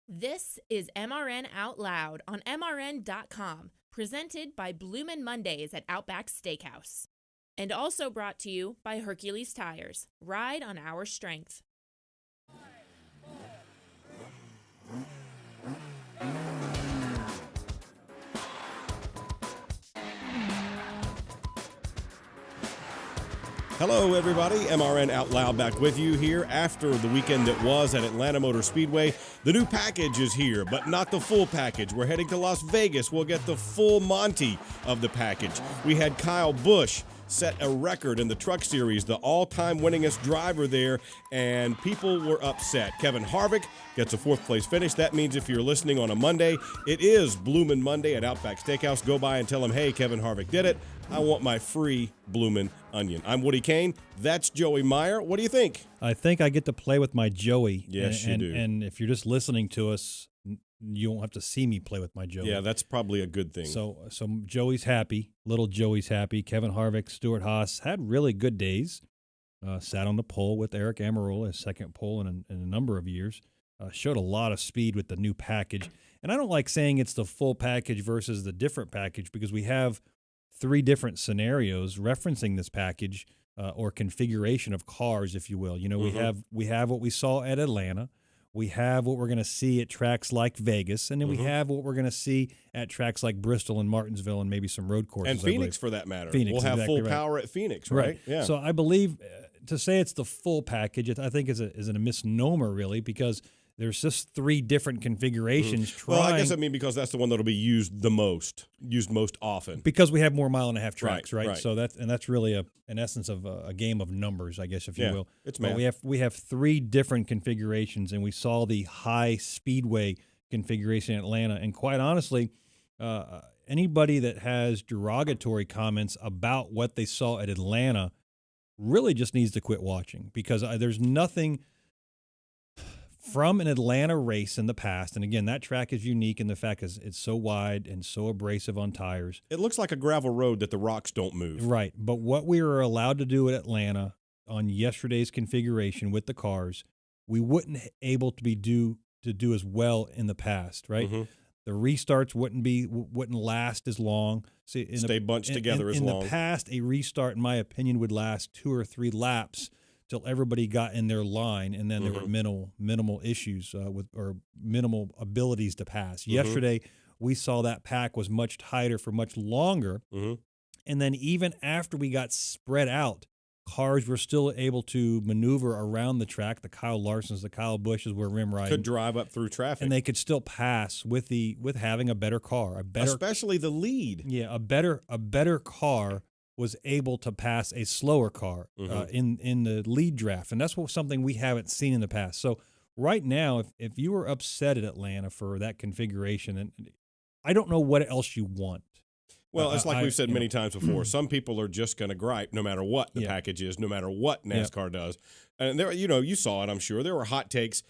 This is MRN Outloud on MRN.com, presented by Bloomin' Mondays at Outback Steakhouse. And also brought to you by Hercules Tires. Ride on our strength. Hello, everybody. MRN Outloud back with you here after the weekend that was at Atlanta Motor Speedway. The new package is here, but not the full package. We're heading to Las Vegas. We'll get the full Monty of the package. We had Kyle Busch set a record in the Truck Series, the all-time winningest driver there, and people were upset. Kevin Harvick gets a fourth-place finish. That means if you're listening on a Monday, it is Bloomin' Monday at Outback Steakhouse. Go by and tell them, hey, Kevin Harvick did it. I want my free Bloomin' Onion. I'm Woody Kane. That's Joey Meyer. What do you think? I think I get to play with my Joey. Yes, you do. And if you're just listening to us, you won't have to see me play with my Joey. Yeah, that's probably a good thing. So Joey's happy. Little Joey's happy. Kevin Harvick, Stuart Haas had really good days. Sat on the pole with Eric Amarola, his second pole in a number of years. Showed a lot of speed with the new package. And I don't like saying it's the full package versus the different package because we have three different scenarios referencing this package or configuration of cars, if you will. You know, we have what we saw at Atlanta. We have what we're going to see at tracks like Vegas, and then we have what we're going to see at tracks like Bristol and Martinsville and maybe some road courses. And Phoenix, for that matter. Phoenix, we'll have exactly full power at Phoenix, right? Yeah. So I believe to say it's the full package, I think is a misnomer, really, because there's just three different configurations. Well, I guess I mean because that's the one that'll be used most often. Because we have more mile-and-a-half tracks, right? Right. So that's really an essence of a game of numbers, I guess, if you will. It's math. But we have three different configurations, and we saw the high speedway configuration in Atlanta. And quite honestly, anybody that has derogatory comments about what they saw at Atlanta really just needs to quit watching because there's nothing from an Atlanta race in the past, and again, that track is unique in the fact that it's so wide and so abrasive on tires. It looks like a gravel road that the rocks don't move. Right, but what we were allowed to do at Atlanta on yesterday's configuration with the cars, we wouldn't able to do as well in the past, right? The restarts wouldn't last as long. Stay bunched together as long. In the past, a restart, in my opinion, would last 2 or 3 laps till everybody got in their line, and then there were minimal issues or minimal abilities to pass. Yesterday, we saw that pack was much tighter for much longer, and then even after we got spread out, cars were still able to maneuver around the track. The Kyle Larsons, the Kyle Busches were rim riding. Could drive up through traffic. And they could still pass with having a better car. Especially the lead. Yeah, a better car was able to pass a slower car in the lead draft. And that's something we haven't seen in the past. So right now, if you were upset at Atlanta for that configuration, and I don't know what else you want. Well, it's like we've said many times before. Some people are just going to gripe no matter what the package is, no matter what NASCAR does. And there, you saw it, I'm sure. There were hot takes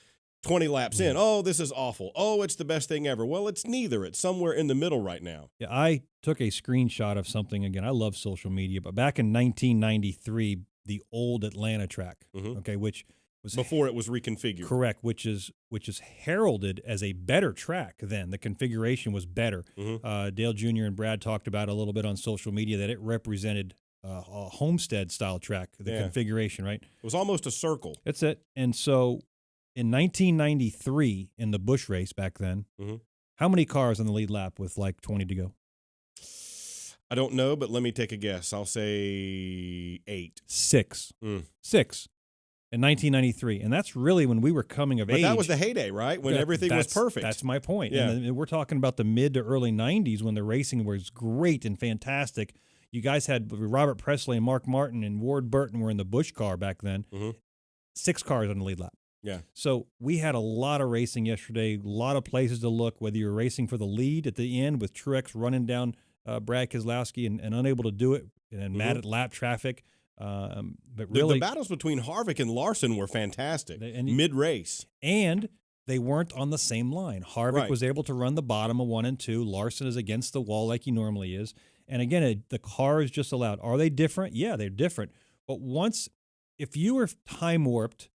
20 laps in. Oh, this is awful. Oh, it's the best thing ever. Well, it's neither. It's somewhere in the middle right now. Yeah, I took a screenshot of something. Again, I love social media, but back in 1993, the old Atlanta track, which was before it was reconfigured. Correct, which is heralded as a better track then. The configuration was better. Dale Jr. and Brad talked about a little bit on social media that it represented a Homestead-style track, the configuration, right? It was almost a circle. That's it. And so in 1993, in the Busch race back then, how many cars on the lead lap with like 20 to go? I don't know, but let me take a guess. I'll say 8. 6. 6 in 1993. And that's really when we were coming of age. But that was the heyday, right? When everything was perfect. That's my point. Yeah. And we're talking about the mid to early 90s when the racing was great and fantastic. You guys had Robert Presley and Mark Martin and Ward Burton were in the Busch car back then. 6 cars on the lead lap. Yeah. So we had a lot of racing yesterday, a lot of places to look, whether you're racing for the lead at the end with Truex running down Brad Keselowski and unable to do it and mad at lap traffic. But really, the battles between Harvick and Larson were fantastic mid-race. And they weren't on the same line. Harvick was able to run the bottom of 1 and 2. Larson is against the wall like he normally is. And again, the car is just allowed. Are they different? Yeah, they're different. But if you were time warped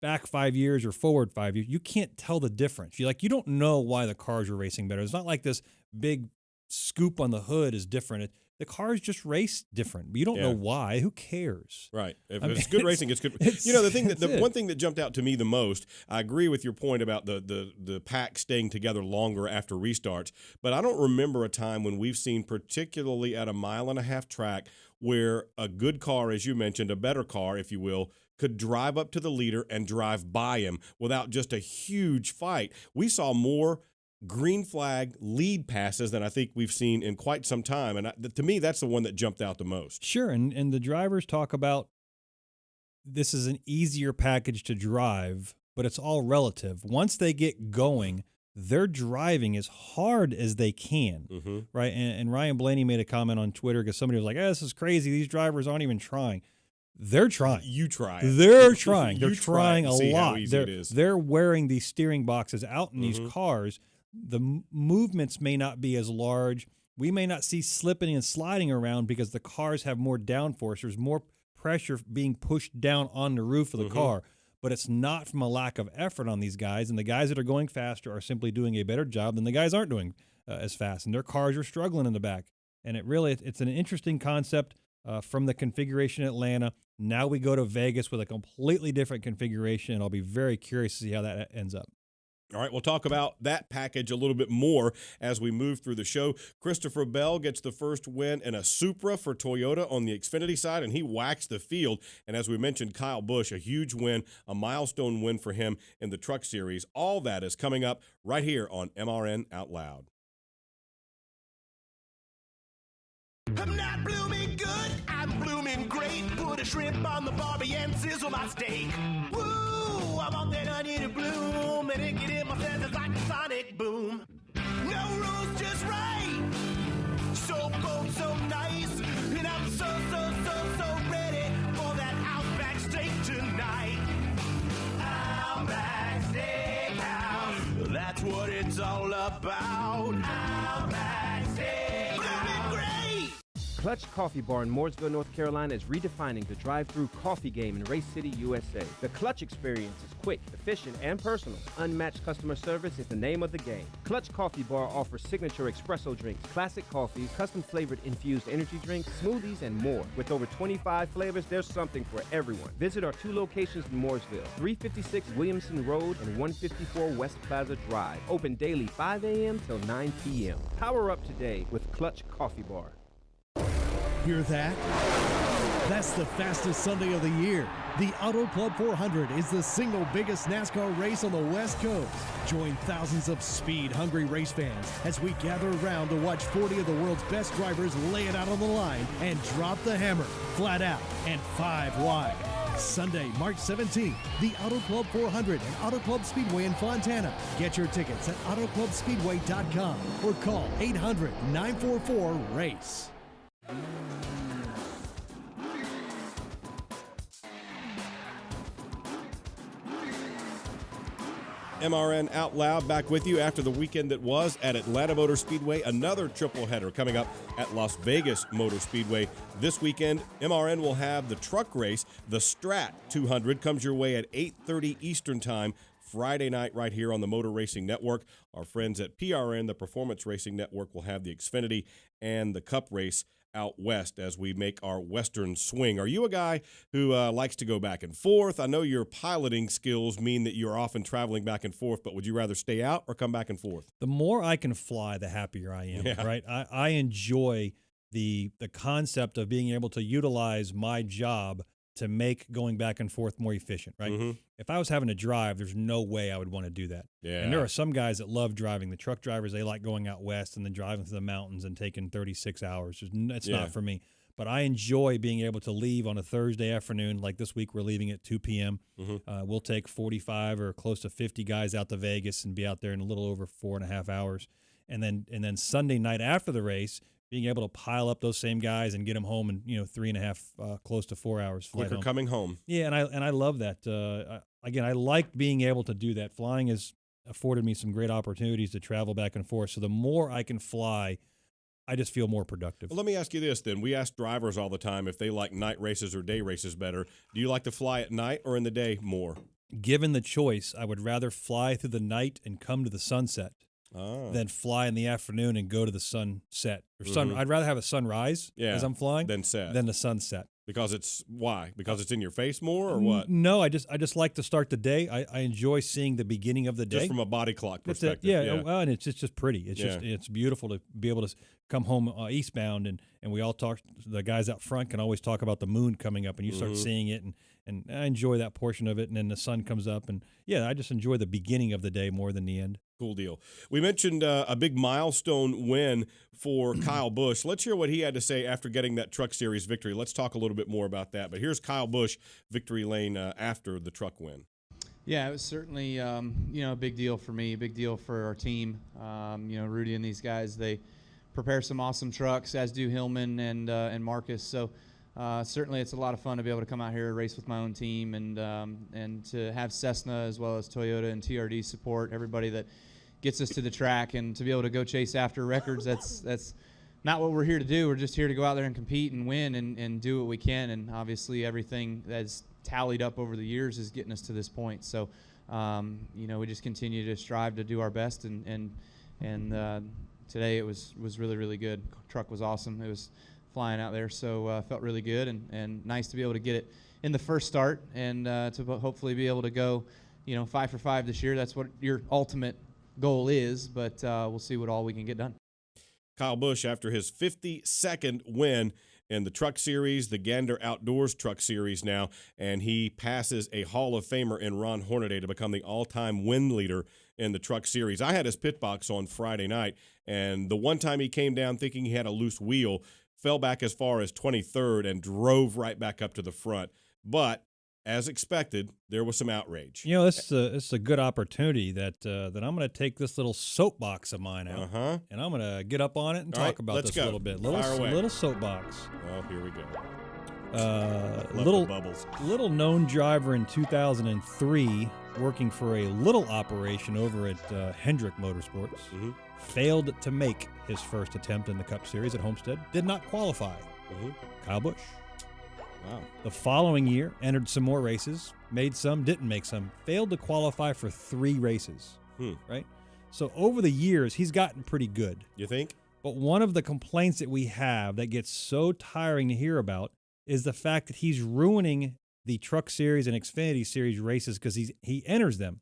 back 5 years or forward 5 years, you can't tell the difference. You don't know why the cars are racing better. It's not like this big scoop on the hood is different. The cars just race different, but you don't know why. Who cares? Right. If it's good racing, it's good. The one thing that jumped out to me the most, I agree with your point about the pack staying together longer after restarts, but I don't remember a time when we've seen, particularly at a 1.5-mile track, where a good car, as you mentioned, a better car, if you will, could drive up to the leader and drive by him without just a huge fight. We saw more green flag lead passes than I think we've seen in quite some time. And to me, that's the one that jumped out the most. Sure. And the drivers talk about this is an easier package to drive, but it's all relative. Once they get going, they're driving as hard as they can, right? And Ryan Blaney made a comment on Twitter because somebody was like, this is crazy. These drivers aren't even trying. They're trying. You try. They're trying. They're trying a see lot. How easy it is. They're wearing these steering boxes out in these cars. The movements may not be as large. We may not see slipping and sliding around because the cars have more downforce. There's more pressure being pushed down on the roof of the car. But it's not from a lack of effort on these guys. And the guys that are going faster are simply doing a better job than the guys aren't doing as fast. And their cars are struggling in the back. And it's an interesting concept from the configuration in Atlanta. Now we go to Vegas with a completely different configuration. And I'll be very curious to see how that ends up. All right, we'll talk about that package a little bit more as we move through the show. Christopher Bell gets the first win in a Supra for Toyota on the Xfinity side, and he waxed the field. And as we mentioned, Kyle Busch, a huge win, a milestone win for him in the Truck Series. All that is coming up right here on MRN Out Loud. I'm not blooming good, I'm blooming great. Put a shrimp on the barbie and sizzle my steak. Woo, I want that onion to bloom, and it get in my senses like a sonic boom. No rules, just right. So cold, so nice, and I'm so ready for that Outback steak tonight. Outback Steakhouse, that's what it's all about. Outback Steakhouse, blooming great. Clutch Coffee Bar in Mooresville, North Carolina is redefining the drive-through coffee game in Race City, USA. The Clutch experience is quick, efficient, and personal. Unmatched customer service is the name of the game. Clutch Coffee Bar offers signature espresso drinks, classic coffees, custom-flavored infused energy drinks, smoothies, and more. With over 25 flavors, there's something for everyone. Visit our 2 locations in Mooresville, 356 Williamson Road and 154 West Plaza Drive. Open daily 5 a.m. till 9 p.m. Power up today with Clutch Coffee Bar. Hear that? That's the fastest Sunday of the year. The Auto Club 400 is the single biggest NASCAR race on the West Coast. Join thousands of speed-hungry race fans as we gather around to watch 40 of the world's best drivers lay it out on the line and drop the hammer, flat out and 5 wide. Sunday, March 17th, the Auto Club 400 and Auto Club Speedway in Fontana. Get your tickets at autoclubspeedway.com or call 800-944-RACE. MRN Out Loud back with you after the weekend that was at Atlanta Motor Speedway. Another triple header coming up at Las Vegas Motor Speedway this weekend. MRN will have the truck race. The Strat 200 comes your way at 8:30 Eastern Time Friday night right here on the Motor Racing Network. Our friends at PRN, the Performance Racing Network, will have the Xfinity and the Cup race out west as we make our western swing. Are you a guy who likes to go back and forth? I know your piloting skills mean that you're often traveling back and forth, but would you rather stay out or come back and forth? The more I can fly, the happier I am, right? I enjoy the concept of being able to utilize my job to make going back and forth more efficient, right? Mm-hmm. If I was having to drive, there's no way I would want to do that. Yeah. And there are some guys that love driving. The truck drivers, they like going out west and then driving through the mountains and taking 36 hours. It's not for me. But I enjoy being able to leave on a Thursday afternoon. Like this week, we're leaving at 2 p.m. Mm-hmm. We'll take 45 or close to 50 guys out to Vegas and be out there in a little over 4.5 hours. And then Sunday night after the race, being able to pile up those same guys and get them home in 3.5, close to 4 hours flight Quicker home. coming home. Yeah, and I love that. Again, I like being able to do that. Flying has afforded me some great opportunities to travel back and forth. So the more I can fly, I just feel more productive. Well, let me ask you this then. We ask drivers all the time if they like night races or day races better. Do you like to fly at night or in the day more? given the choice, I would rather fly through the night and come to the sunset than fly in the afternoon and go to the sunset. Or I'd rather have a sunrise as I'm flying than the sunset. Because why? Because it's in your face more, or what? No, I just like to start the day. I enjoy seeing the beginning of the day. Just from a body clock perspective. Well, and it's just pretty. It's beautiful to be able to come home eastbound, and we all talk. The guys out front can always talk about the moon coming up, and you start seeing it, and I enjoy that portion of it. And then the sun comes up, and I just enjoy the beginning of the day more than the end. Cool deal. We mentioned a big milestone win for Kyle Busch. Let's hear what he had to say after getting that Truck Series victory. Let's talk a little bit more about that. But here's Kyle Busch, victory lane after the truck win. Yeah, it was certainly a big deal for me, a big deal for our team. Rudy and these guys, they prepare some awesome trucks, as do Hillman and Marcus. So certainly it's a lot of fun to be able to come out here and race with my own team and to have Cessna as well as Toyota and TRD support everybody that gets us to the track, and to be able to go chase after records. That's not what we're here to do. We're just here to go out there and compete and win and do what we can. And obviously everything that's tallied up over the years is getting us to this point. So, we just continue to strive to do our best. And today it was really, really good. Truck was awesome. It was flying out there, so felt really good and nice to be able to get it in the first start and to hopefully be able to go, 5 for 5 this year. That's what your ultimate goal is, but we'll see what all we can get done. Kyle Busch, after his 52nd win in the Truck Series, the Gander Outdoors Truck Series now, and he passes a Hall of Famer in Ron Hornaday to become the all-time win leader in the Truck Series. I had his pit box on Friday night, and the one time he came down thinking he had a loose wheel, fell back as far as 23rd and drove right back up to the front. But as expected, there was some outrage. This is a good opportunity that I'm going to take this little soapbox of mine out, and I'm going to get up on it and talk about this a little bit. Little soapbox. Well, here we go. Little known driver in 2003, working for a little operation over at Hendrick Motorsports, failed to make his first attempt in the Cup Series at Homestead. Did not qualify. Kyle Busch. Wow. The following year, entered some more races, made some, didn't make some, failed to qualify for 3 races, right? So over the years, he's gotten pretty good. You think? But one of the complaints that we have that gets so tiring to hear about is the fact that he's ruining the Truck Series and Xfinity Series races because he enters them.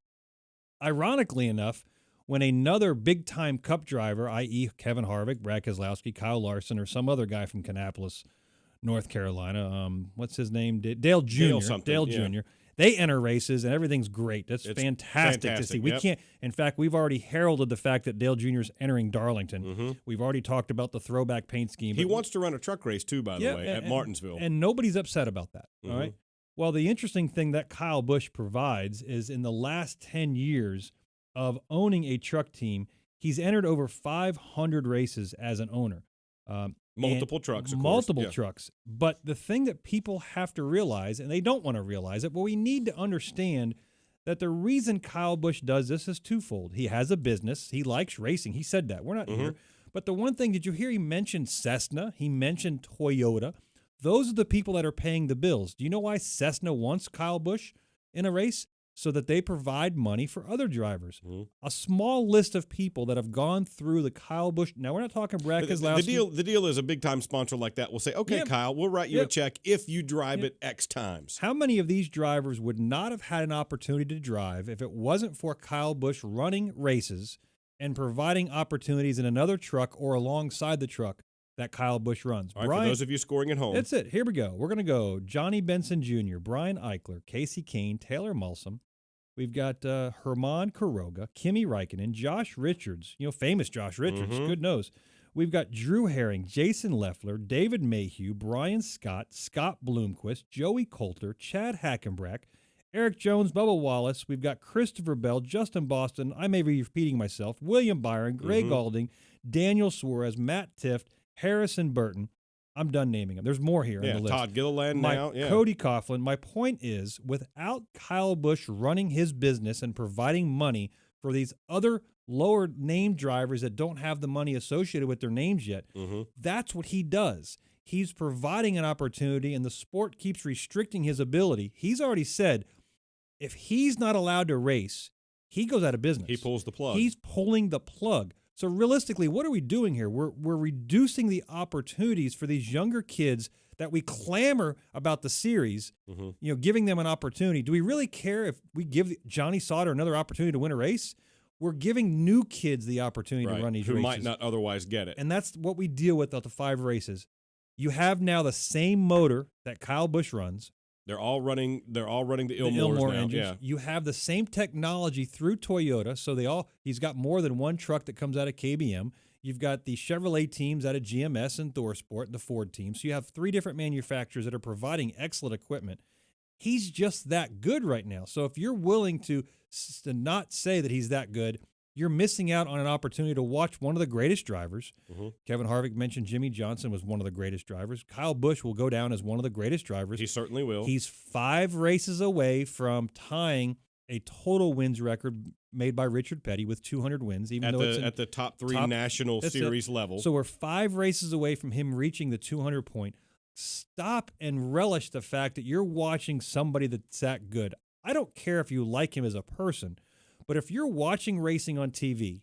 Ironically enough, when another big-time Cup driver, i.e. Kevin Harvick, Brad Keselowski, Kyle Larson, or some other guy from Kannapolis, North Carolina, what's his name? Dale Jr. Dale Jr. They enter races and everything's great. It's fantastic to see. We can't. In fact, we've already heralded the fact that Dale Jr. is entering Darlington. We've already talked about the throwback paint scheme. He wants to run a truck race too, by the way, at Martinsville, and nobody's upset about that. All right. Well, the interesting thing that Kyle Busch provides is in the last 10 years of owning a truck team, he's entered over 500 races as an owner. Multiple trucks, of course. Multiple trucks. But the thing that people have to realize, and they don't want to realize it, but we need to understand that the reason Kyle Busch does this is twofold. He has a business. He likes racing. He said that. We're not here. But the one thing, did you hear he mentioned Cessna? He mentioned Toyota. Those are the people that are paying the bills. Do you know why Cessna wants Kyle Busch in a race? So that they provide money for other drivers. A small list of people that have gone through the Kyle Busch. Now, we're not talking Brad Keselowski. The deal is a big-time sponsor like that will say, okay, Kyle, we'll write you a check if you drive it X times. How many of these drivers would not have had an opportunity to drive if it wasn't for Kyle Busch running races and providing opportunities in another truck or alongside the truck that Kyle Busch runs? All right, for those of you scoring at home. That's it. Here we go. We're going to go Johnny Benson Jr., Brian Eichler, Casey Kane, Taylor Mulsum. We've got Herman Quiroga, Kimi Räikkönen, Josh Richards, famous Josh Richards, good nose. We've got Drew Herring, Jason Leffler, David Mayhew, Brian Scott, Scott Bloomquist, Joey Coulter, Chad Hackenbrack, Eric Jones, Bubba Wallace. We've got Christopher Bell, Justin Boston, I may be repeating myself, William Byron, Greg Galding, Daniel Suarez, Matt Tifft, Harrison Burton. I'm done naming them. There's more here on the list. Todd Gilliland now. Cody Coughlin. My point is, without Kyle Busch running his business and providing money for these other lower name drivers that don't have the money associated with their names yet, that's what he does. He's providing an opportunity, and the sport keeps restricting his ability. He's already said, If he's not allowed to race, he goes out of business. He pulls the plug. He's pulling the plug. So realistically, what are we doing here? We're reducing the opportunities for these younger kids that we clamor about the series, giving them an opportunity. Do we really care if we give Johnny Sauter another opportunity to win a race? We're giving new kids the opportunity to run these races. Who might not otherwise get it. And that's what we deal with at the 5 races. You have now the same motor that Kyle Busch runs. They're all running the Ilmores now. engines. Yeah. You have the same technology through Toyota, so he's got more than one truck that comes out of KBM. You've got the Chevrolet teams out of GMS and ThorSport, and the Ford team. So you have 3 different manufacturers that are providing excellent equipment. He's just that good right now. So if you're willing to not say that he's that good, you're missing out on an opportunity to watch one of the greatest drivers. Kevin Harvick mentioned Jimmy Johnson was one of the greatest drivers. Kyle Busch will go down as one of the greatest drivers. He certainly will. He's 5 races away from tying a total wins record made by Richard Petty with 200 wins, even at the top 3 national series level. So we're 5 races away from him reaching the 200 point. Stop and relish the fact that you're watching somebody that's that good. I don't care if you like him as a person, but if you're watching racing on TV,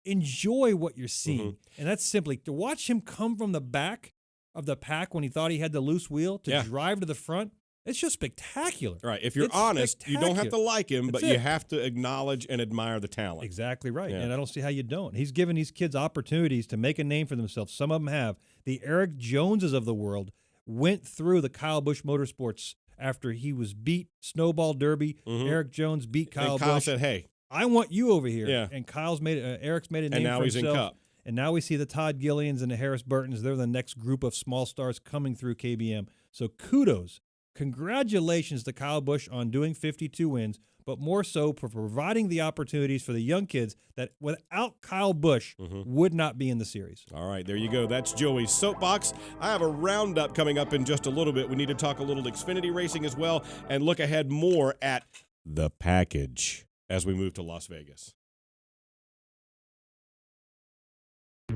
enjoy what you're seeing. And that's simply to watch him come from the back of the pack when he thought he had the loose wheel to drive to the front. It's just spectacular. Right. If you're honest, you don't have to like him, but you have to acknowledge and admire the talent. Exactly right. Yeah. And I don't see how you don't. He's given these kids opportunities to make a name for themselves. Some of them have. The Eric Joneses of the world went through the Kyle Busch Motorsports after he was beat Snowball Derby. Eric Jones beat Kyle Busch. Kyle said, hey, I want you over here. Yeah. And Eric's made a name for himself. And now he's in Cup. And now we see the Todd Gillians and the Harris Burtons. They're the next group of small stars coming through KBM. So kudos. Congratulations to Kyle Busch on doing 52 wins, but more so for providing the opportunities for the young kids that without Kyle Busch would not be in the series. All right, there you go. That's Joey's Soapbox. I have a roundup coming up in just a little bit. We need to talk a little Xfinity racing as well and look ahead more at the package as we move to Las Vegas.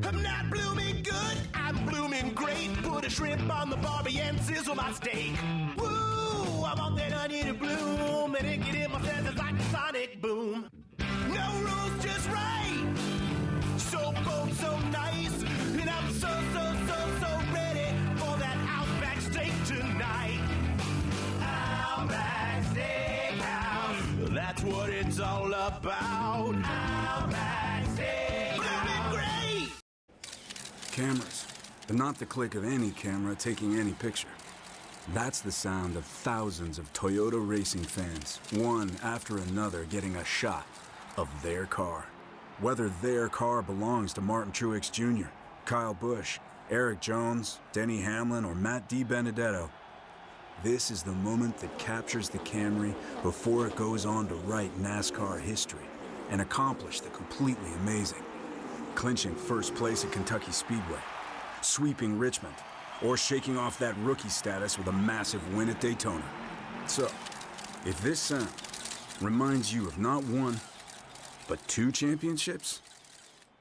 I'm not blooming good, I'm blooming great. Put a shrimp on the barbie and sizzle my steak. Woo, I want that onion to bloom, and it get in my senses like a sonic boom. No rules, just right. So bold, so nice, and I'm so ready for that Outback steak tonight. Outback Steakhouse, that's what it's all about. Outback Steakhouse, blooming great. Cameras, but not the click of any camera taking any picture. That's the sound of thousands of Toyota racing fans, one after another getting a shot of their car. Whether their car belongs to Martin Truex Jr., Kyle Busch, Eric Jones, Denny Hamlin, or Matt DiBenedetto, this is the moment that captures the Camry before it goes on to write NASCAR history and accomplish the completely amazing. Clinching first place at Kentucky Speedway, sweeping Richmond, or shaking off that rookie status with a massive win at Daytona. So, if this sound reminds you of not 1, but 2 championships,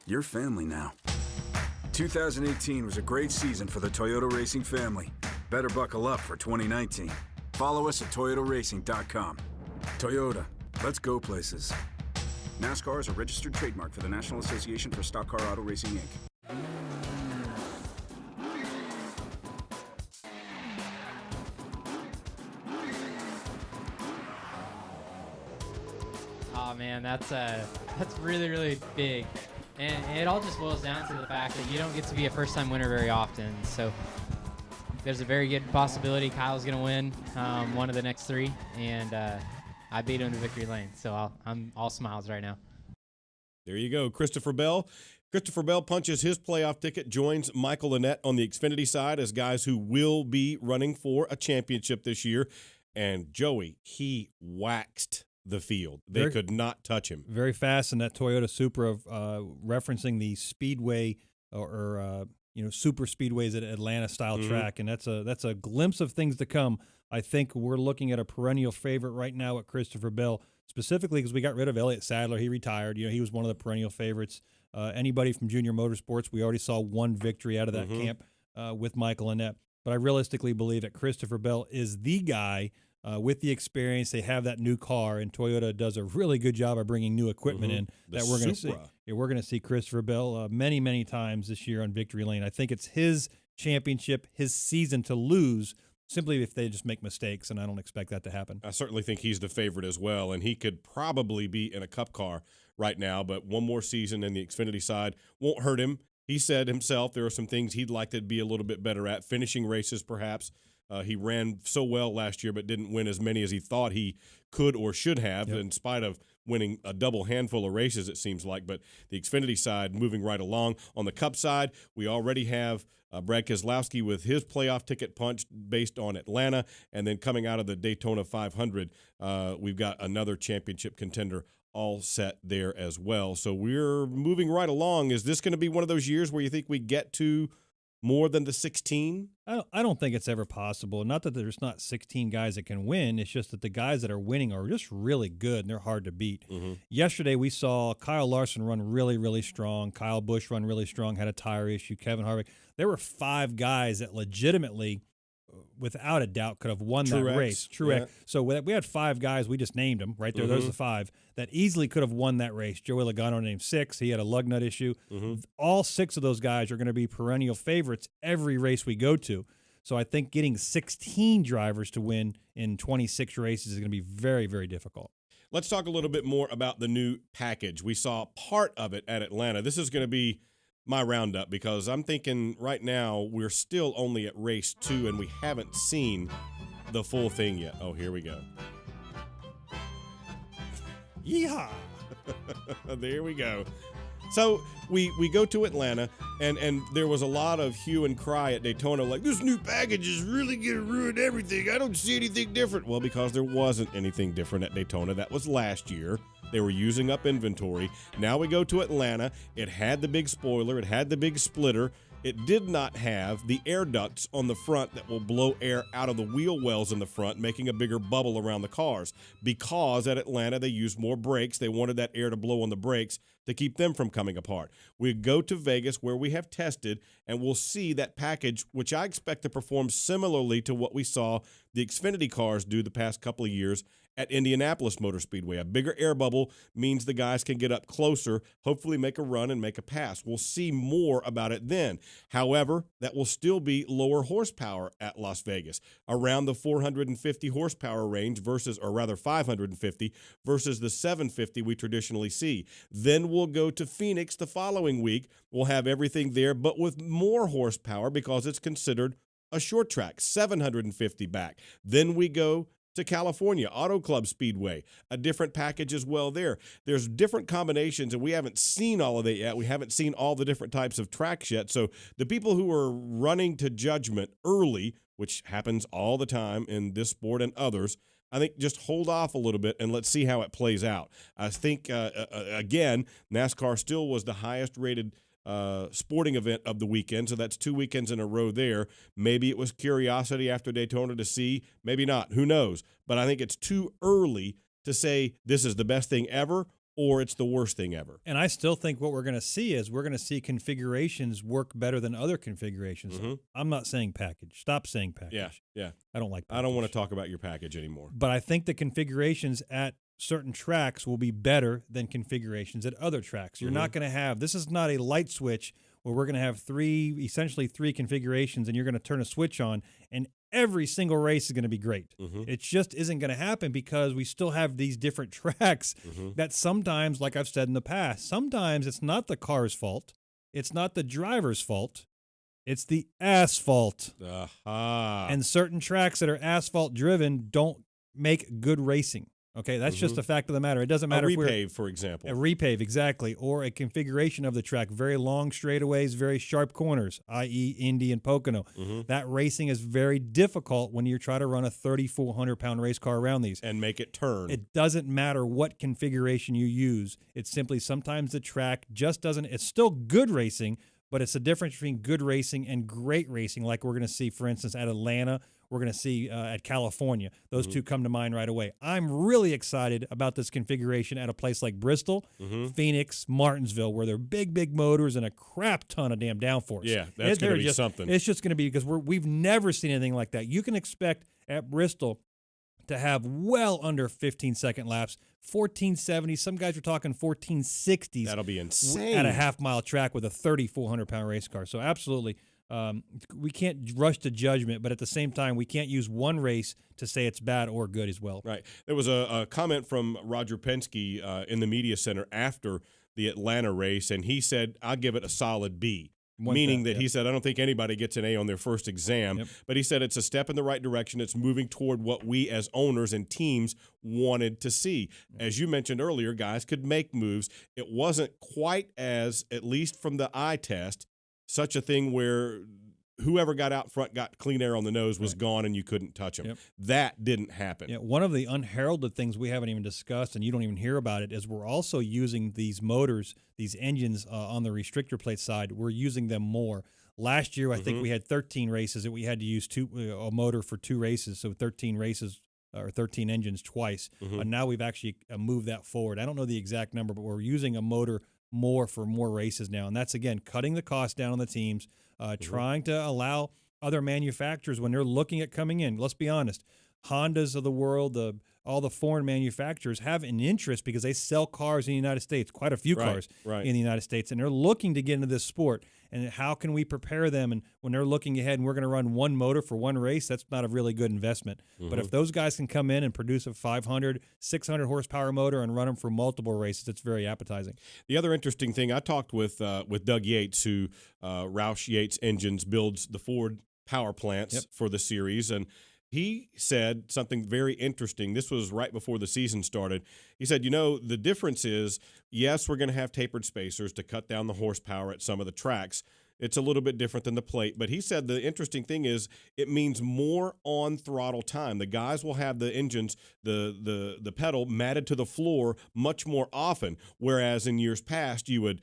you're family now. 2018 was a great season for the Toyota Racing family. Better buckle up for 2019. Follow us at toyotaracing.com. Toyota, let's go places. NASCAR is a registered trademark for the National Association for Stock Car Auto Racing, Inc. Oh man, that's really, really big. And it all just boils down to the fact that you don't get to be a first-time winner very often. So there's a very good possibility Kyle's going to win one of the next 3. And I beat him to victory lane. So I'm all smiles right now. There you go. Christopher Bell. Christopher Bell punches his playoff ticket, joins Michael Annett on the Xfinity side as guys who will be running for a championship this year. And Joey, he waxed the field. They could not touch him. Very fast in that Toyota Supra, referencing the speedway or super speedways at Atlanta-style track, and that's a glimpse of things to come. I think we're looking at a perennial favorite right now at Christopher Bell, specifically because we got rid of Elliott Sadler. He retired. He was one of the perennial favorites. Anybody from Junior Motorsports, we already saw one victory out of that camp with Michael Annett. But I realistically believe that Christopher Bell is the guy with the experience. They have that new car, and Toyota does a really good job of bringing new equipment in The that we're going to see. Supra. Yeah, we're going to see Christopher Bell many, many times this year on Victory Lane. I think it's his championship, his season to lose, simply if they just make mistakes, and I don't expect that to happen. I certainly think he's the favorite as well, and he could probably be in a cup car right now, but one more season in the Xfinity side won't hurt him. He said himself there are some things he'd like to be a little bit better at, finishing races perhaps. He ran so well last year but didn't win as many as he thought he could or should have, in spite of winning a double handful of races, it seems like. But the Xfinity side moving right along. On the Cup side, we already have Brad Keselowski with his playoff ticket punch based on Atlanta. And then coming out of the Daytona 500, we've got another championship contender all set there as well. So we're moving right along. Is this going to be one of those years where you think we get to more than the 16? I don't think it's ever possible. Not that there's not 16 guys that can win. It's just that the guys that are winning are just really good, and they're hard to beat. Yesterday, we saw Kyle Larson run really, really strong. Kyle Busch run really strong, had a tire issue. Kevin Harvick. There were 5 guys that legitimately, without a doubt, could have won that race. Truex. So we had 5 guys. We just named them right there. Those are the 5 that easily could have won that race. Joey Logano named 6. He had a lug nut issue. All 6 of those guys are going to be perennial favorites every race we go to. So I think getting 16 drivers to win in 26 races is going to be very, very difficult. Let's talk a little bit more about the new package. We saw part of it at Atlanta. This is going to be my roundup because I'm thinking right now we're still only at race 2 and we haven't seen the full thing yet. Oh, here we go. Yeehaw! There we go. So we go to Atlanta, and there was a lot of hue and cry at Daytona, like, this new package is really going to ruin everything. I don't see anything different. Well, because there wasn't anything different at Daytona. That was last year. They were using up inventory. Now we go to Atlanta. It had the big spoiler. It had the big splitter. It did not have the air ducts on the front that will blow air out of the wheel wells in the front, making a bigger bubble around the cars. Because at Atlanta, they used more brakes. They wanted that air to blow on the brakes to keep them from coming apart. We go to Vegas where we have tested, and we'll see that package, which I expect to perform similarly to what we saw the Xfinity cars do the past couple of years at Indianapolis Motor Speedway. A bigger air bubble means the guys can get up closer, hopefully make a run and make a pass. We'll see more about it then. However, that will still be lower horsepower at Las Vegas, around the 450 horsepower range versus, or rather 550 versus the 750 we traditionally see. Then we'll go to Phoenix the following week. We'll have everything there, but with more horsepower because it's considered a short track, 750 back. Then we go to California, Auto Club Speedway, a different package as well there. There's different combinations, and we haven't seen all of that yet. We haven't seen all the different types of tracks yet. So the people who are running to judgment early, which happens all the time in this sport and others, I think just hold off a little bit and let's see how it plays out. I think, again, NASCAR still was the highest rated sporting event of the weekend, so that's 2 weekends in a row there. Maybe it was curiosity after Daytona to see, maybe not, who knows? But I think it's too early to say this is the best thing ever or it's the worst thing ever. And I still think what we're going to see is we're going to see configurations work better than other configurations. I'm not saying package. Stop saying package. Yeah. I don't like package. I don't want to talk about your package anymore. But I think the configurations at certain tracks will be better than configurations at other tracks. You're not going to have, this is not a light switch where we're going to have essentially three configurations and you're going to turn a switch on and every single race is going to be great. It just isn't going to happen because we still have these different tracks that sometimes, like I've said in the past, sometimes it's not the car's fault. It's not the driver's fault. It's the asphalt. And certain tracks that are asphalt driven don't make good racing. Okay, that's just a fact of the matter. It doesn't matter if repave, for example. A repave, exactly, or a configuration of the track, very long straightaways, very sharp corners, i.e. Indy and Pocono. That racing is very difficult when you try to run a 3,400-pound race car around these. And make it turn. It doesn't matter what configuration you use. It's simply sometimes the track just doesn't – it's still good racing, but it's the difference between good racing and great racing, like we're going to see, for instance, at Atlanta. We're going to see at California. Those two come to mind right away. I'm really excited about this configuration at a place like Bristol, Phoenix, Martinsville, where they're big, big motors and a crap ton of damn downforce. Yeah, that's going to be something. It's just going to be because we've never seen anything like that. You can expect at Bristol to have well under 15-second laps. 1470. Some guys are talking 1460s. That'll be insane. At a half-mile track with a 3,400-pound race car. So absolutely, we can't rush to judgment, but at the same time, we can't use one race to say it's bad or good as well. Right. There was a comment from Roger Penske in the media center after the Atlanta race, and he said, I'll give it a solid B. Meaning that he said, I don't think anybody gets an A on their first exam. But he said it's a step in the right direction. It's moving toward what we as owners and teams wanted to see. As you mentioned earlier, guys could make moves. It wasn't quite as, at least from the eye test, such a thing where whoever got out front got clean air on the nose was gone and you couldn't touch them. That didn't happen. Yeah, one of the unheralded things we haven't even discussed, and you don't even hear about it, is we're also using these motors, these engines on the restrictor plate side. We're using them more. Last year, I think we had 13 races that we had to use a motor for 2 races, so 13 races or 13 engines twice. And now we've actually moved that forward. I don't know the exact number, but we're using a motor more for more races now. And that's, again, cutting the cost down on the teams, trying to allow other manufacturers when they're looking at coming in. Let's be honest. Hondas of the world, all the foreign manufacturers have an interest because they sell cars in the United States, quite a few cars in the United States, and they're looking to get into this sport. And how can we prepare them? And when they're looking ahead and we're going to run one motor for one race, that's not a really good investment. But if those guys can come in and produce a 500, 600 horsepower motor and run them for multiple races, it's very appetizing. The other interesting thing, I talked with Doug Yates, who Roush Yates Engines builds the Ford power plants for the series, and he said something very interesting. This was right before the season started. He said, the difference is, yes, we're going to have tapered spacers to cut down the horsepower at some of the tracks. It's a little bit different than the plate. But he said the interesting thing is it means more on throttle time. The guys will have the engines, the pedal matted to the floor much more often, whereas in years past you would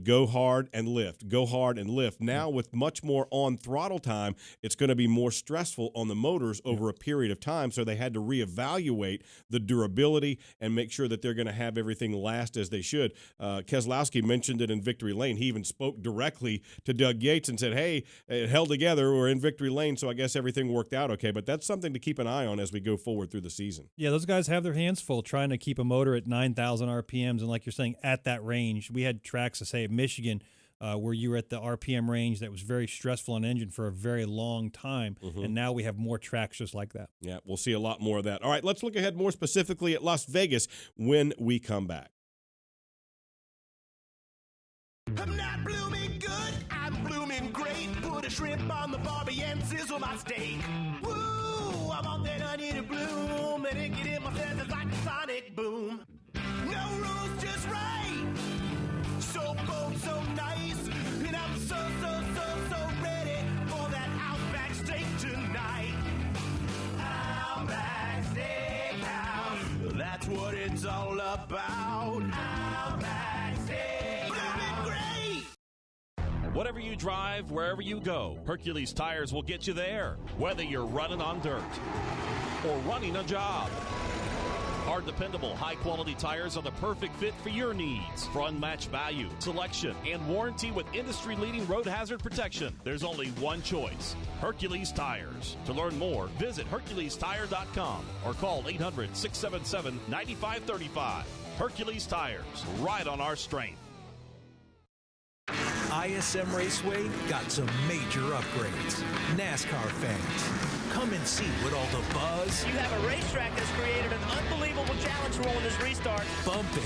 go hard and lift, go hard and lift. Now with much more on throttle time, it's going to be more stressful on the motors over a period of time. So they had to reevaluate the durability and make sure that they're going to have everything last as they should. Keselowski mentioned it in Victory Lane. He even spoke directly to Doug Yates and said, hey, it held together. We're in Victory Lane, so I guess everything worked out okay. But that's something to keep an eye on as we go forward through the season. Yeah, those guys have their hands full trying to keep a motor at 9,000 RPMs. And like you're saying, at that range, we had tracks say at Michigan, where you were at the RPM range that was very stressful on engine for a very long time, and now we have more tracks just like that. Yeah, we'll see a lot more of that. All right, let's look ahead more specifically at Las Vegas when we come back. I'm not blooming good, I'm blooming great. Put a shrimp on the barbie and sizzle my steak. Woo, I'm on that onion to bloom, and it get in my feathers like a sonic boom. No rules, just right. So bold, so nice, and I'm so ready for that Outback steak tonight. Outback Steakhouse, that's what it's all about. Outback Steakhouse, blooming great. Whatever you drive, wherever you go, Hercules Tires will get you there, whether you're running on dirt or running a job. Our dependable, high-quality tires are the perfect fit for your needs. For unmatched value, selection, and warranty with industry-leading road hazard protection, there's only one choice, Hercules Tires. To learn more, visit HerculesTire.com or call 800-677-9535. Hercules Tires, ride on our strength. ISM Raceway got some major upgrades. NASCAR fans, come and see what all the buzz. You have a racetrack that's created an unbelievable challenge for in this restart. Bumping.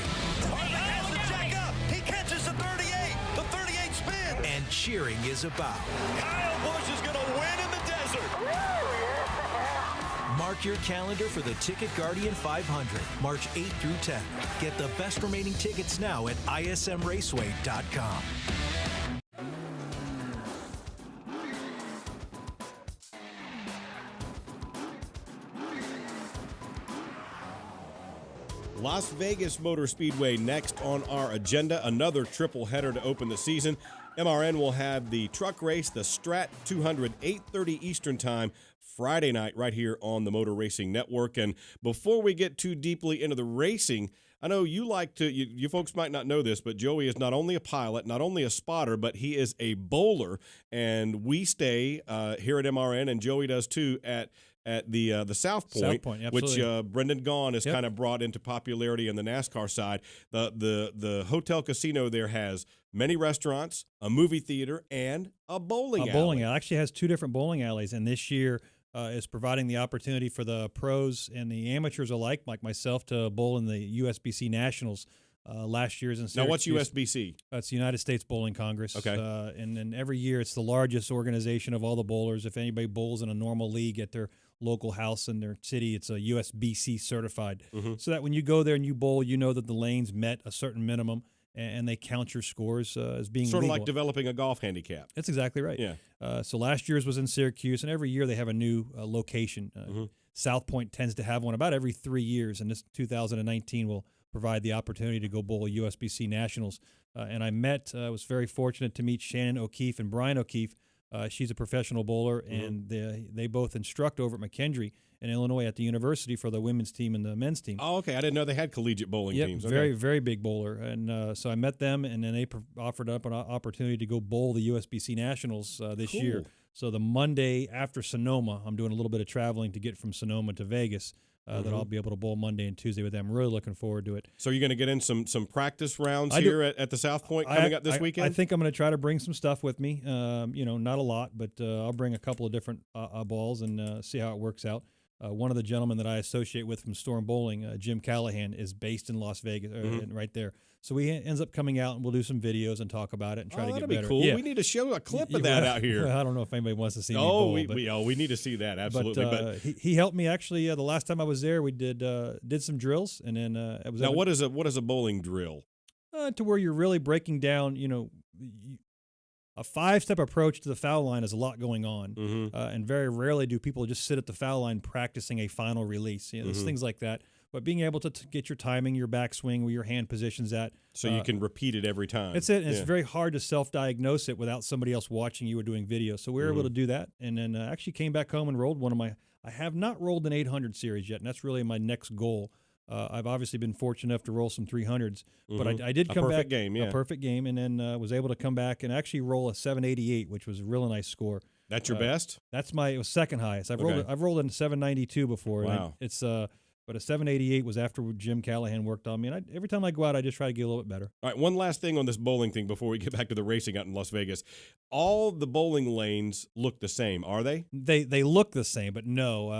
Harvick has to check up. He catches the 38. The 38 spins. And cheering is about. Kyle Busch is going to win in the desert. Mark your calendar for the Ticket Guardian 500, March 8 through 10. Get the best remaining tickets now at ismraceway.com. Las Vegas Motor Speedway next on our agenda. Another triple header to open the season. MRN will have the truck race, the Strat 200, 8:30 Eastern Time, Friday night right here on the Motor Racing Network. And before we get too deeply into the racing, I know you like to, you folks might not know this, but Joey is not only a pilot, not only a spotter, but he is a bowler. And we stay here at MRN, and Joey does too, at at the South Point, which Brendan Gaughan has kind of brought into popularity in the NASCAR side. The hotel casino there has many restaurants, a movie theater, and a bowling alley. Bowling alley actually has 2 different bowling alleys, and this year is providing the opportunity for the pros and the amateurs alike, like myself, to bowl in the USBC Nationals. Last year's in Syracuse. Now, what's USBC? It's the United States Bowling Congress. Okay. And then every year it's the largest organization of all the bowlers. If anybody bowls in a normal league at their local house in their city, it's a USBC certified. So that when you go there and you bowl, you know that the lanes met a certain minimum, and they count your scores as being sort of legal. like developing a golf handicap. That's exactly right. Yeah. So last year's was in Syracuse, and every year they have a new location. South Point tends to have one about every 3 years, and this 2019 will provide the opportunity to go bowl USBC Nationals. And I was very fortunate to meet Shannon O'Keefe and Brian O'Keefe. She's a professional bowler, and they both instruct over at McKendree in Illinois at the university for the women's team and the men's team. Oh, okay. I didn't know they had collegiate bowling teams. Okay. Very, very big bowler. And so I met them, and then they offered up an opportunity to go bowl the USBC Nationals this year. So the Monday after Sonoma, I'm doing a little bit of traveling to get from Sonoma to Vegas. That I'll be able to bowl Monday and Tuesday with them. I'm really looking forward to it. So you're going to get in some practice rounds here at the South Point coming up this weekend? I think I'm going to try to bring some stuff with me. Not a lot, but I'll bring a couple of different balls and see how it works out. One of the gentlemen that I associate with from Storm Bowling, Jim Callahan, is based in Las Vegas, right there. So he ends up coming out, and we'll do some videos and talk about it and try to get better. That'd be cool. Yeah. We need to show a clip of that out here. I don't know if anybody wants to see me bowl. We need to see that, absolutely. But he helped me, actually. The last time I was there, we did some drills, and then it was. Now, what is a bowling drill? To where you're really breaking down, a 5-step approach to the foul line is a lot going on, and very rarely do people just sit at the foul line practicing a final release. There's things like that. But being able to get your timing, your backswing, where your hand position's at. So you can repeat it every time. That's it. And it's very hard to self-diagnose it without somebody else watching you or doing video. So we were able to do that. And then actually came back home and rolled one of my – I have not rolled an 800 series yet, and that's really my next goal. I've obviously been fortunate enough to roll some 300s. But I did come back – A perfect game, yeah. A perfect game, and then was able to come back and actually roll a 788, which was a really nice score. That's your best? It was second highest. I've rolled in 792 before. Wow. But a 788 was after Jim Callahan worked on me. And every time I go out, I just try to get a little bit better. All right, one last thing on this bowling thing before we get back to the racing out in Las Vegas. All the bowling lanes look the same, are they? They look the same, but no.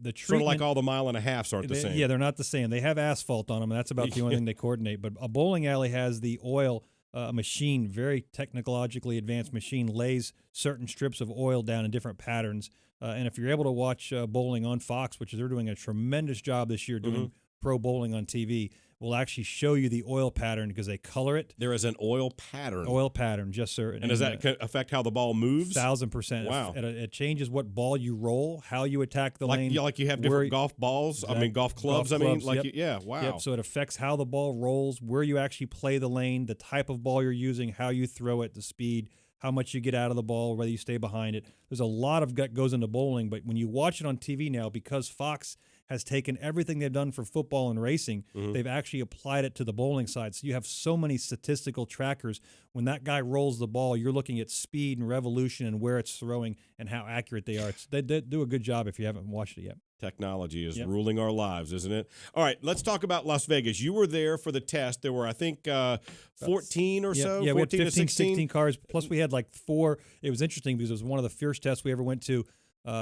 The treatment, sort of like all the mile and a halves aren't the same. Yeah, they're not the same. They have asphalt on them, and that's about the only thing they coordinate. But a bowling alley has the oil machine, very technologically advanced machine, lays certain strips of oil down in different patterns. And if you're able to watch bowling on Fox, which they're doing a tremendous job this year doing pro bowling on TV, will actually show you the oil pattern because they color it. There is an oil pattern. Oil pattern, yes, sir. And does that affect how the ball moves? 1,000%. Wow. It changes what ball you roll, how you attack the lane. Like you have different golf balls? Golf clubs, wow. Yep, so it affects how the ball rolls, where you actually play the lane, the type of ball you're using, how you throw it, the speed, how much you get out of the ball, whether you stay behind it. There's a lot of gut goes into bowling, but when you watch it on TV now, because Fox has taken everything they've done for football and racing, they've actually applied it to the bowling side. So you have so many statistical trackers. When that guy rolls the ball, you're looking at speed and revolution and where it's throwing and how accurate they are. They do a good job if you haven't watched it yet. Technology is ruling our lives, isn't it? All right, let's talk about Las Vegas. You were there for the test. There were, I think, 14 or so? Yeah, 14 we had 15, to 16? 16 cars. Plus, we had like 4. It was interesting because it was one of the first tests we ever went to.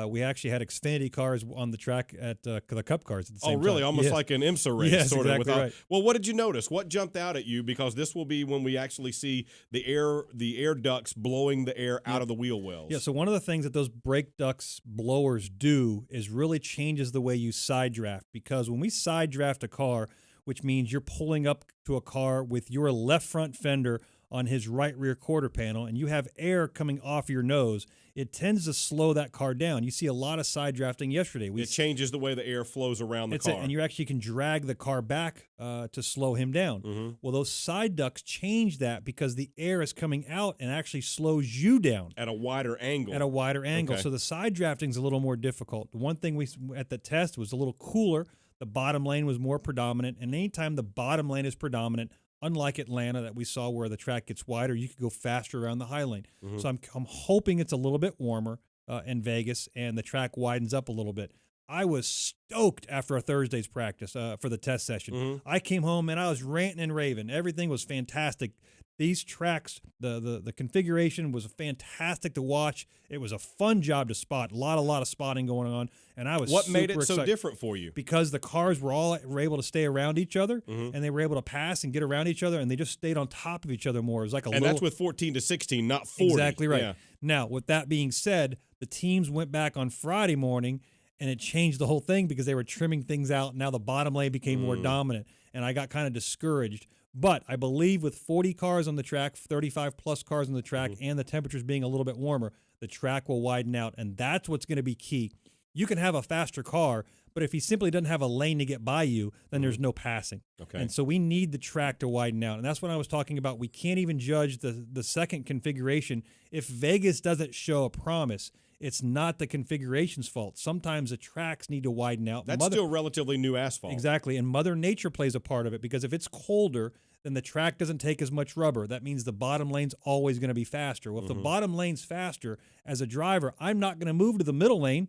We actually had Xfinity cars on the track at the Cup cars at the same time. Oh, really? Almost like an IMSA race, yes, sort exactly of. Right. Well, what did you notice? What jumped out at you? Because this will be when we actually see the air ducts blowing the air out of the wheel wells. Yeah, so one of the things that those brake ducts blowers do is really changes the way you side draft. Because when we side draft a car, which means you're pulling up to a car with your left front fender on his right rear quarter panel, and you have air coming off your nose, it tends to slow that car down. You see a lot of side drafting yesterday. It changes the way the air flows around the car. And you actually can drag the car back to slow him down. Well, those side ducts change that because the air is coming out and actually slows you down. At a wider angle. At a wider angle. Okay. So the side drafting is a little more difficult. The one thing we at the test was a little cooler. The bottom lane was more predominant. And anytime the bottom lane is predominant, unlike Atlanta that we saw where the track gets wider, you could go faster around the high lane. So I'm hoping it's a little bit warmer. in Vegas, and the track widens up a little bit. I was stoked after a Thursday's practice for the test session. I came home and I was ranting and raving. Everything was fantastic. These tracks, the configuration was fantastic to watch. It was a fun job to spot. A lot of spotting going on, and I was. What made it super so excited different for you? Because the cars were able to stay around each other, and they were able to pass and get around each other, and they just stayed on top of each other more. It was like a and that's with 14 to 16, not 40. Exactly right. Yeah. Now, with that being said, the teams went back on Friday morning, and it changed the whole thing because they were trimming things out. Now the bottom lane became more dominant, and I got kind of discouraged. But I believe with 40 cars on the track, 35-plus cars on the track, and the temperatures being a little bit warmer, the track will widen out, and that's what's going to be key. You can have a faster car, but if he simply doesn't have a lane to get by you, then there's no passing. Okay. And so we need the track to widen out, and that's what I was talking about. We can't even judge the second configuration. If Vegas doesn't show a promise, it's not the configuration's fault. Sometimes the tracks need to widen out. That's still relatively new asphalt. Exactly, and Mother Nature plays a part of it because if it's colder, then the track doesn't take as much rubber. That means the bottom lane's always going to be faster. Well, if the bottom lane's faster, as a driver, I'm not going to move to the middle lane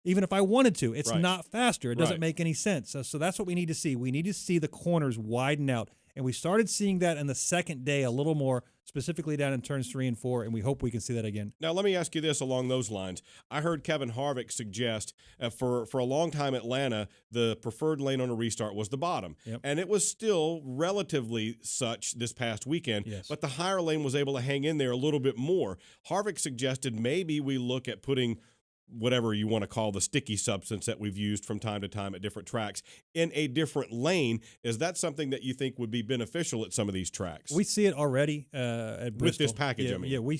even if I wanted to. It's not faster. It doesn't make any sense. So that's what we need to see. We need to see the corners widen out, and we started seeing that in the second day a little more, specifically down in turns 3 and 4, and we hope we can see that again. Now, let me ask you this along those lines. I heard Kevin Harvick suggest for a long time Atlanta, the preferred lane on a restart was the bottom. Yep. And it was still relatively such this past weekend, but the higher lane was able to hang in there a little bit more. Harvick suggested maybe we look at putting whatever you want to call the sticky substance that we've used from time to time at different tracks in a different lane. Is that something that you think would be beneficial at some of these tracks? We see it already at Bristol. With this package, I mean.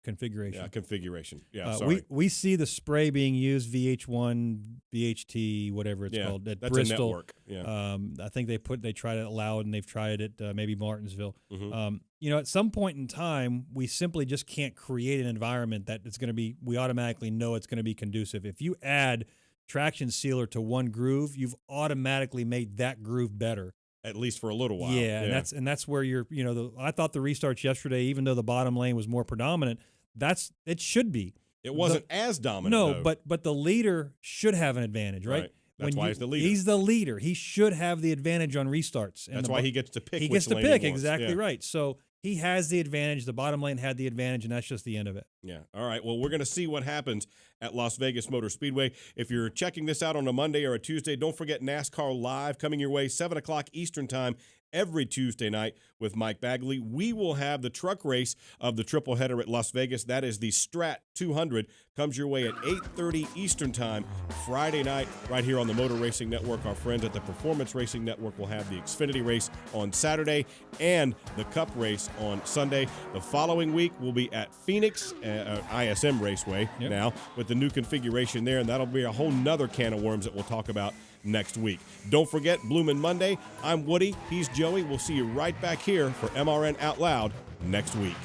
Configuration. Yeah, configuration. Yeah, sorry. We see the spray being used, VH1, VHT, whatever it's called, at that's Bristol. A network. Yeah. I think they tried it at Loud, and they've tried it maybe Martinsville. At some point in time, we simply just can't create an environment that it's going to be, we automatically know it's going to be conducive. If you add traction sealer to one groove, you've automatically made that groove better. At least for a little while. Yeah, and that's where you're, I thought the restarts yesterday, even though the bottom lane was more predominant, it should be. It wasn't as dominant. No, though. but the leader should have an advantage, right? That's why he's the leader. He's the leader. He should have the advantage on restarts. That's why he gets to pick. He gets to pick, exactly right. So he has the advantage. The bottom lane had the advantage, and that's just the end of it. Yeah. All right. Well, we're going to see what happens at Las Vegas Motor Speedway. If you're checking this out on a Monday or a Tuesday, don't forget NASCAR Live coming your way 7 o'clock Eastern Time every Tuesday night with Mike Bagley. We will have the truck race of the triple header at Las Vegas. That is the Strat 200. Comes your way at 8:30 Eastern Time Friday night right here on the Motor Racing Network. Our friends at the Performance Racing Network will have the Xfinity race on Saturday and the Cup race on Sunday. The following week we'll be at Phoenix ISM Raceway now with the new configuration there, and that'll be a whole nother can of worms that we'll talk about next week. Don't forget Bloomin' Monday. I'm Woody. He's Joey. We'll see you right back here for MRN Out Loud next week.